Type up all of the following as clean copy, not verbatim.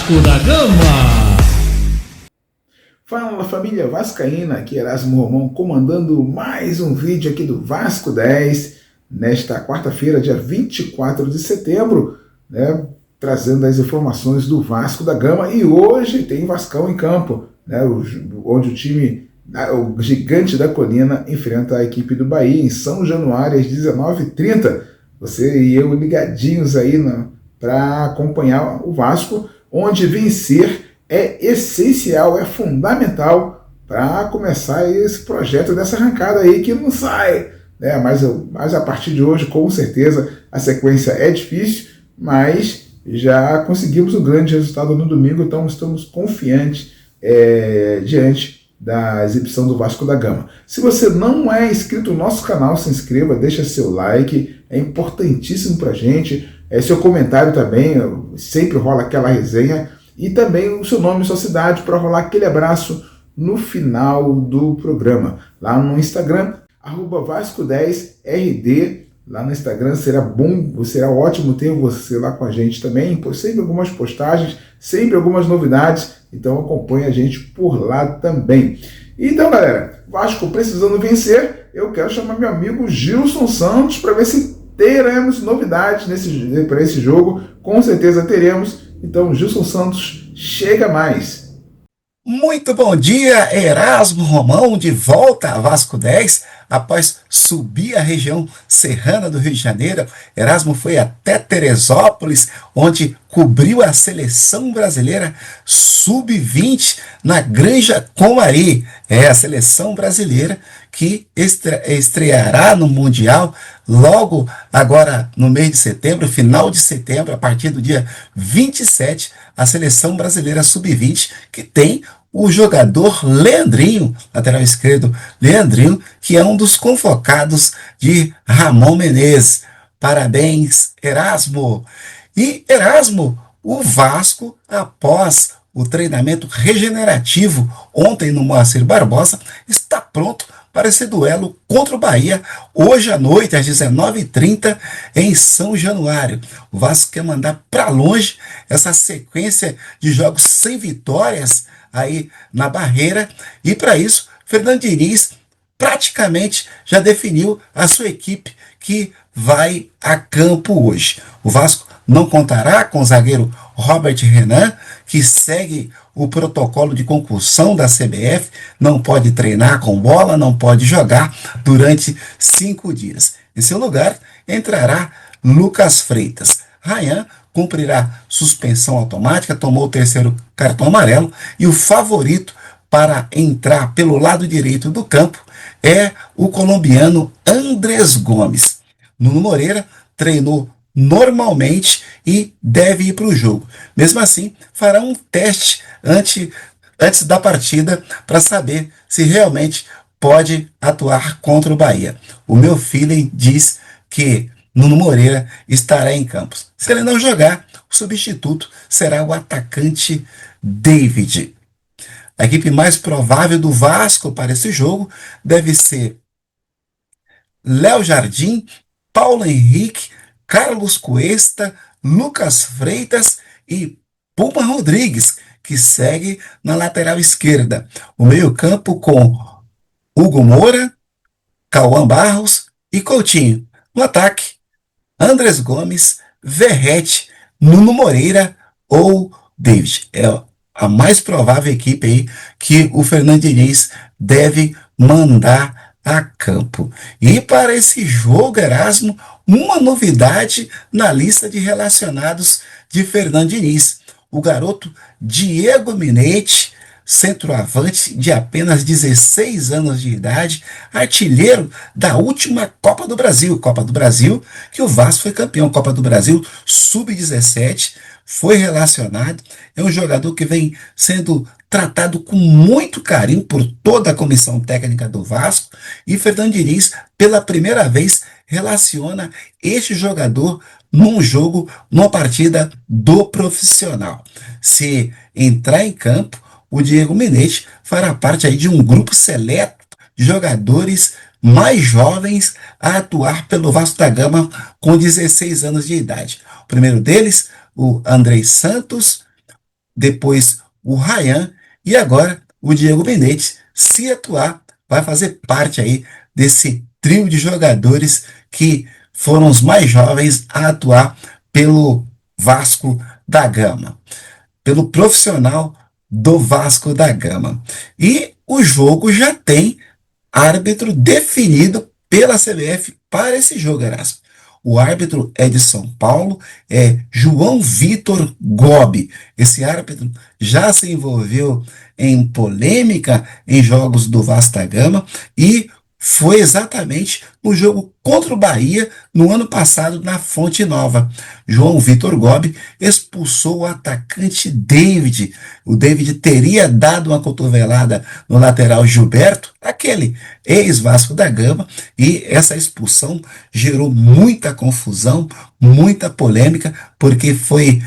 Vasco da Gama. Fala família vascaína, aqui Erasmo Romão comandando mais um vídeo aqui do Vasco 10, nesta quarta-feira, dia 24 de setembro, né, trazendo as informações do Vasco da Gama. E hoje tem Vascão em campo, né, onde o time, o Gigante da Colina, enfrenta a equipe do Bahia em São Januário às 19h30. Você e eu ligadinhos aí para acompanhar o Vasco, onde vencer é essencial, é fundamental para começar esse projeto dessa arrancada aí que não sai, né? Mas a partir de hoje, com certeza, a sequência é difícil, mas já conseguimos um grande resultado no domingo, então estamos confiantes diante da exibição do Vasco da Gama. Se você não é inscrito no nosso canal, se inscreva, deixa seu like, é importantíssimo para a gente, seu comentário também, sempre rola aquela resenha, e também o seu nome e sua cidade para rolar aquele abraço no final do programa. Lá no Instagram, @Vasco10RD, lá no Instagram será ótimo ter você lá com a gente também, sempre algumas postagens, sempre algumas novidades, então acompanhe a gente por lá também. Então galera, Vasco precisando vencer, eu quero chamar meu amigo Gilson Santos para ver se teremos novidades para esse jogo, com certeza teremos. Então, Gilson Santos, chega mais. Muito bom dia, Erasmo Romão, de volta a Vasco 10. Após subir a região serrana do Rio de Janeiro, Erasmo foi até Teresópolis, onde cobriu a seleção brasileira sub-20 na Granja Comari. É a seleção brasileira que estreará no Mundial logo agora no mês de setembro, final de setembro, a partir do dia 27, a seleção brasileira sub-20, que tem o jogador Leandrinho, lateral esquerdo Leandrinho, que é um dos convocados de Ramon Menezes. Parabéns, Erasmo! E Erasmo, o Vasco, após o treinamento regenerativo ontem no Moacir Barbosa, está pronto para esse duelo contra o Bahia, hoje à noite, às 19h30, em São Januário. O Vasco quer mandar para longe essa sequência de jogos sem vitórias aí na barreira, e para isso, Fernando Diniz praticamente já definiu a sua equipe que vai a campo hoje. O Vasco não contará com o zagueiro Robert Renan, que segue o protocolo de concussão da CBF, não pode treinar com bola, não pode jogar durante 5 dias. Em seu lugar, entrará Lucas Freitas. Ryan cumprirá suspensão automática, tomou o 3º cartão amarelo, e o favorito para entrar pelo lado direito do campo é o colombiano Andrés Gomes. Nuno Moreira treinou normalmente e deve ir para o jogo. Mesmo assim, fará um teste antes da partida para saber se realmente pode atuar contra o Bahia. O meu feeling diz que Nuno Moreira estará em campo. Se ele não jogar, o substituto será o atacante David. A equipe mais provável do Vasco para esse jogo deve ser Léo Jardim, Paulo Henrique, Carlos Cuesta, Lucas Freitas e Puma Rodrigues, que segue na lateral esquerda. O meio-campo com Hugo Moura, Cauã Barros e Coutinho. No ataque, Andrés Gomes, Verrete, Nuno Moreira ou David. É a mais provável equipe aí que o Fernando Diniz deve mandar a campo. E para esse jogo, Erasmo, uma novidade na lista de relacionados de Fernando Diniz. O garoto Diego Minetti, centroavante de apenas 16 anos de idade, artilheiro da última Copa do Brasil que o Vasco foi campeão, Copa do Brasil sub-17, foi relacionado, é um jogador que vem sendo tratado com muito carinho por toda a comissão técnica do Vasco, e Fernando Diniz, pela primeira vez, relaciona este jogador num jogo, numa partida do profissional. Se entrar em campo, o Diego Minetti fará parte aí de um grupo seleto de jogadores mais jovens a atuar pelo Vasco da Gama com 16 anos de idade. O primeiro deles, o Andrei Santos, depois o Ryan e agora o Diego Menezes, se atuar, vai fazer parte aí desse trio de jogadores que foram os mais jovens a atuar pelo Vasco da Gama, pelo profissional do Vasco da Gama. E o jogo já tem árbitro definido pela CBF para esse jogo, Erasmo. O árbitro é de São Paulo, é João Vitor Gobi. Esse árbitro já se envolveu em polêmica em jogos do Vasco da Gama e foi exatamente no jogo contra o Bahia no ano passado na Fonte Nova. João Vitor Gobi expulsou o atacante David. O David teria dado uma cotovelada no lateral Gilberto, aquele ex-Vasco da Gama, e essa expulsão gerou muita confusão, muita polêmica, porque foi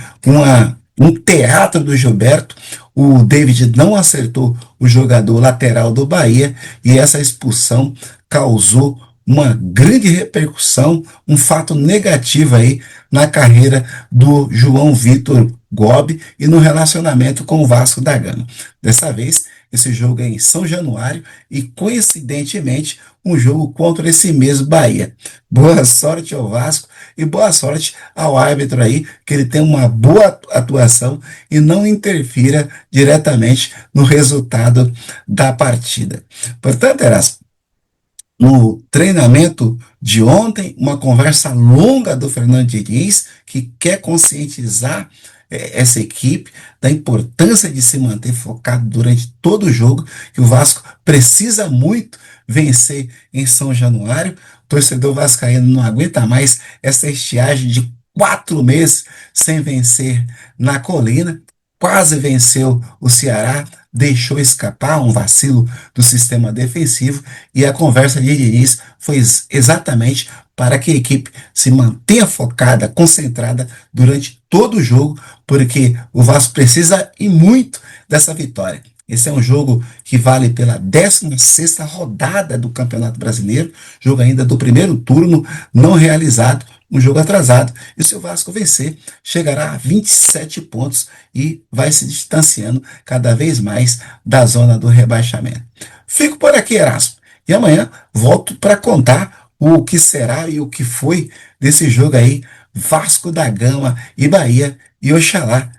um teatro do Gilberto. O David não acertou o jogador lateral do Bahia e essa expulsão causou uma grande repercussão, um fato negativo aí na carreira do João Vitor Gobi e no relacionamento com o Vasco da Gama. Dessa vez, esse jogo é em São Januário e, coincidentemente, um jogo contra esse mesmo Bahia. Boa sorte ao Vasco e boa sorte ao árbitro aí, que ele tenha uma boa atuação e não interfira diretamente no resultado da partida. Portanto, Erasmo, no treinamento de ontem, uma conversa longa do Fernando Diniz, que quer conscientizar essa equipe da importância de se manter focado durante todo o jogo, que o Vasco precisa muito vencer em São Januário. O torcedor vascaíno não aguenta mais essa estiagem de 4 meses sem vencer na Colina. Quase venceu o Ceará, deixou escapar um vacilo do sistema defensivo e a conversa de Diniz foi exatamente para que a equipe se mantenha focada, concentrada durante todo o jogo, porque o Vasco precisa e muito dessa vitória. Esse é um jogo que vale pela 16ª rodada do Campeonato Brasileiro, jogo ainda do primeiro turno não realizado, um jogo atrasado. E se o Vasco vencer, chegará a 27 pontos e vai se distanciando cada vez mais da zona do rebaixamento. Fico por aqui, Erasmo, e amanhã volto para contar o que será e o que foi desse jogo aí, Vasco da Gama e Bahia, e Oxalá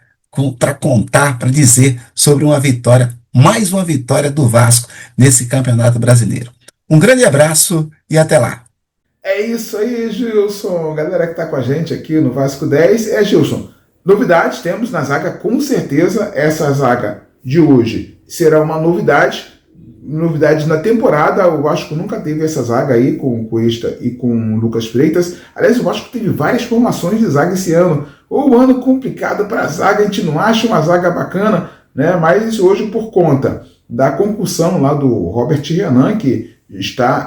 para contar, para dizer sobre uma vitória, mais uma vitória do Vasco nesse Campeonato Brasileiro. Um grande abraço e até lá. É isso aí, Gilson. Galera que está com a gente aqui no Vasco 10. Gilson, novidades temos na zaga, com certeza. Essa zaga de hoje será uma novidade na temporada. O Vasco nunca teve essa zaga aí com o Cuesta e com o Lucas Freitas. Aliás, o Vasco teve várias formações de zaga esse ano. Um ano complicado para a zaga, a gente não acha uma zaga bacana, né? Mas hoje, por conta da concussão lá do Robert Renan, que está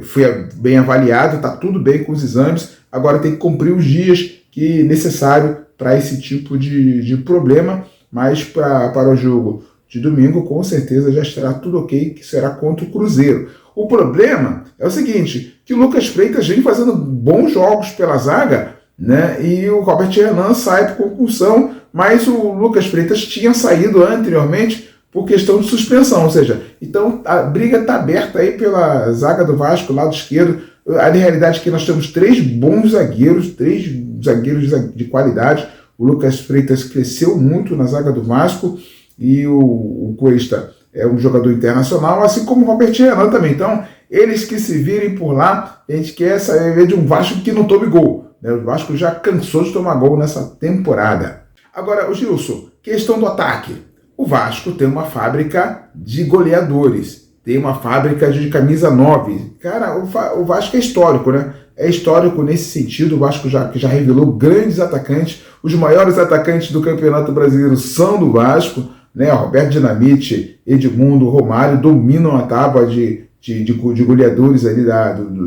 foi bem avaliado, está tudo bem com os exames, agora tem que cumprir os dias que necessário para esse tipo de problema, mas para o jogo de domingo, com certeza já estará tudo ok, que será contra o Cruzeiro. O problema é o seguinte, que o Lucas Freitas vem fazendo bons jogos pela zaga, né? E o Robert Renan sai por concussão, mas o Lucas Freitas tinha saído anteriormente por questão de suspensão, ou seja, então a briga está aberta aí pela zaga do Vasco, lado esquerdo. A realidade é que nós temos 3 bons zagueiros, 3 zagueiros de qualidade. O Lucas Freitas cresceu muito na zaga do Vasco e o Cuesta é um jogador internacional, assim como o Robert Renan também. Então, eles que se virem por lá, a gente quer saber de um Vasco que não tome gol, né? O Vasco já cansou de tomar gol nessa temporada. Agora, o Gilson, questão do ataque. O Vasco tem uma fábrica de goleadores, tem uma fábrica de camisa 9. Cara, o Vasco é histórico, né? É histórico nesse sentido. O Vasco já revelou grandes atacantes. Os maiores atacantes do Campeonato Brasileiro são do Vasco, né? Roberto Dinamite, Edmundo, Romário dominam a tábua de goleadores ali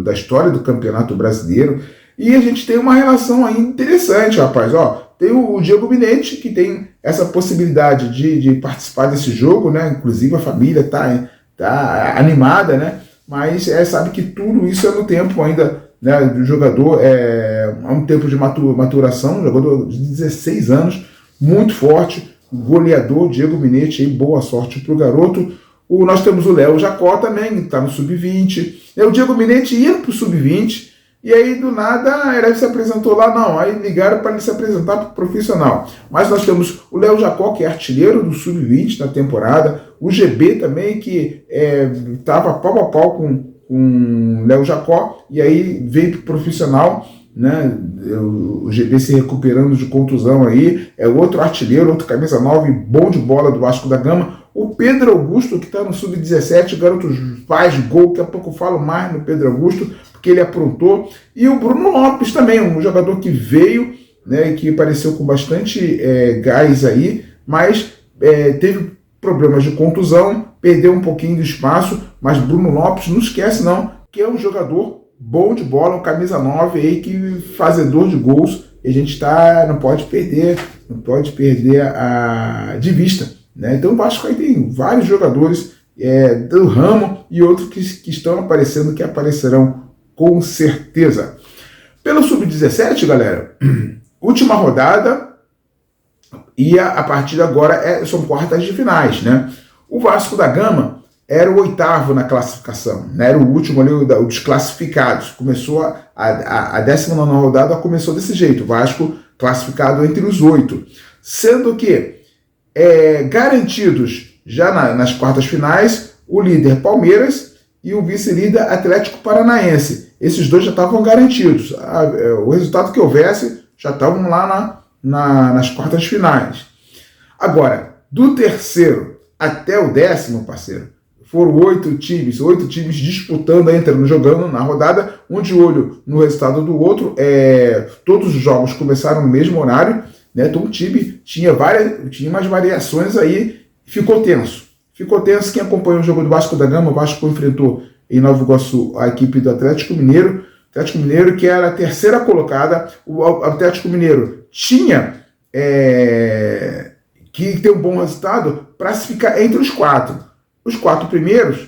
da história do Campeonato Brasileiro. E a gente tem uma relação aí interessante, rapaz. Tem o Diego Minetti, que tem essa possibilidade de participar desse jogo, né? Inclusive a família tá animada, né? Mas sabe que tudo isso é no tempo ainda, né, do jogador, há um tempo de maturação, um jogador de 16 anos, muito forte, goleador, Diego Minetti, aí, boa sorte para o garoto. Nós temos o Léo Jacó também, que está no Sub-20. O Diego Minetti ia para o Sub-20, e aí do nada ele se apresentou lá, não, aí ligaram para ele se apresentar para o profissional. Mas nós temos o Léo Jacó, que é artilheiro do Sub-20 na temporada, o GB também, que estava pau a pau com o Léo Jacó, e aí veio para o profissional, né? O GB se recuperando de contusão aí, é outro artilheiro, outro camisa 9, bom de bola do Vasco da Gama. O Pedro Augusto, que está no Sub-17, o garoto faz gol, daqui a pouco eu falo mais no Pedro Augusto, porque ele aprontou. E o Bruno Lopes também, um jogador que veio, né, que apareceu com bastante gás aí, mas teve problemas de contusão, perdeu um pouquinho de espaço, mas Bruno Lopes, não esquece não, que é um jogador bom de bola, um camisa 9 aí, que fazedor de gols, e a gente não pode perder de vista, né? Então o Vasco aí tem vários jogadores do ramo e outros que estão aparecendo, que aparecerão com certeza. Pelo Sub-17, galera, última rodada, e a partir de agora são quartas de finais, né? O Vasco da Gama era o 8º na classificação, né? Era o último ali, os classificados. Começou a 19ª rodada, começou desse jeito, o Vasco classificado entre os 8, sendo que garantidos já nas quartas finais o líder Palmeiras e o vice-líder Atlético Paranaense. Esses dois já estavam garantidos. O resultado que houvesse já estavam lá nas quartas finais. Agora, do terceiro até o 10º, parceiro, foram 8 times disputando, jogando na rodada, um de olho no resultado do outro. Todos os jogos começaram no mesmo horário, né? Então o time tinha umas variações aí, ficou tenso. Quem acompanhou o jogo do Vasco da Gama, o Vasco enfrentou em Nova Iguaçu a equipe do Atlético Mineiro, que era a terceira colocada. O Atlético Mineiro tinha que ter um bom resultado para se ficar entre os 4. Os 4 primeiros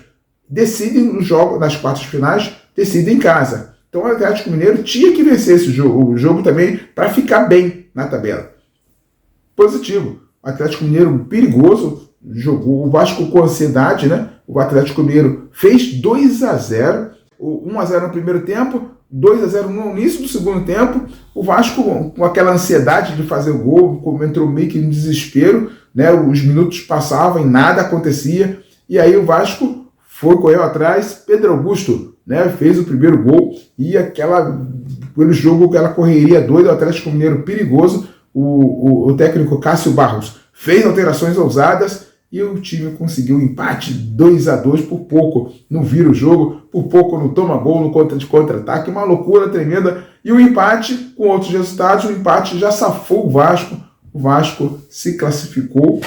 decidem no jogo, nas quartas finais, decidem em casa. Então o Atlético Mineiro tinha que vencer o jogo também para ficar bem na tabela. Positivo. O Atlético Mineiro perigoso, jogou o Vasco com ansiedade, né? O Atlético Mineiro fez 2-0, 1-0 no primeiro tempo, 2-0 no início do segundo tempo. O Vasco, com aquela ansiedade de fazer o gol, entrou meio que em desespero, né? Os minutos passavam e nada acontecia. E aí o Vasco correu atrás, Pedro Augusto, né, fez o primeiro gol, e pelo jogo, aquela correria doida, o Atlético Mineiro perigoso, o técnico Cássio Barros fez alterações ousadas, e o time conseguiu um empate 2-2, por pouco não vira o jogo, por pouco não toma gol no contra-ataque, uma loucura tremenda, e o empate, com outros resultados, o empate já safou o Vasco se classificou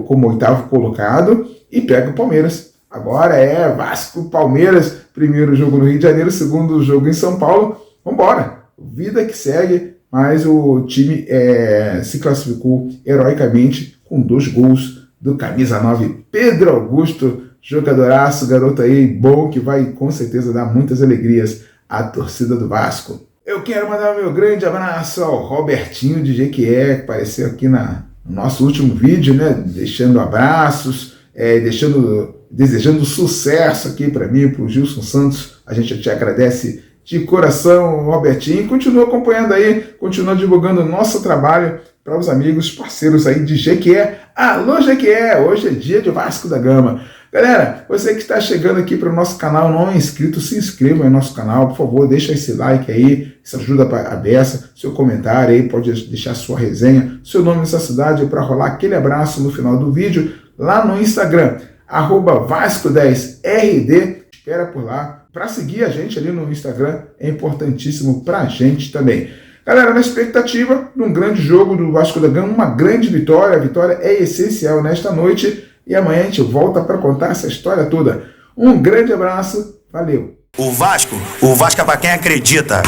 como 8º colocado, e pega o Palmeiras. Agora Vasco, Palmeiras, primeiro jogo no Rio de Janeiro, segundo jogo em São Paulo. Vambora, vida que segue, mas o time se classificou heroicamente com 2 gols do camisa 9, Pedro Augusto, jogadoraço, garoto aí bom, que vai com certeza dar muitas alegrias à torcida do Vasco. Eu quero mandar meu grande abraço ao Robertinho de Jequié, que apareceu aqui no nosso último vídeo, né? Deixando abraços, desejando sucesso aqui para mim, para o Gilson Santos. A gente te agradece de coração, Robertinho. Continua acompanhando aí, continua divulgando o nosso trabalho para os amigos, parceiros aí de Jequié. Alô, Jequié! Hoje é dia de Vasco da Gama. Galera, você que está chegando aqui para o nosso canal, não é inscrito, se inscreva no nosso canal, por favor, deixa esse like aí, isso ajuda a beça, seu comentário aí, pode deixar sua resenha, seu nome nessa cidade, para rolar aquele abraço no final do vídeo, lá no Instagram, @Vasco10RD, espera por lá, para seguir a gente ali no Instagram, é importantíssimo para a gente também. Galera, na expectativa de um grande jogo do Vasco da Gama, uma grande vitória, a vitória é essencial nesta noite, e amanhã a gente volta para contar essa história toda. Um grande abraço, valeu! O Vasco é para quem acredita.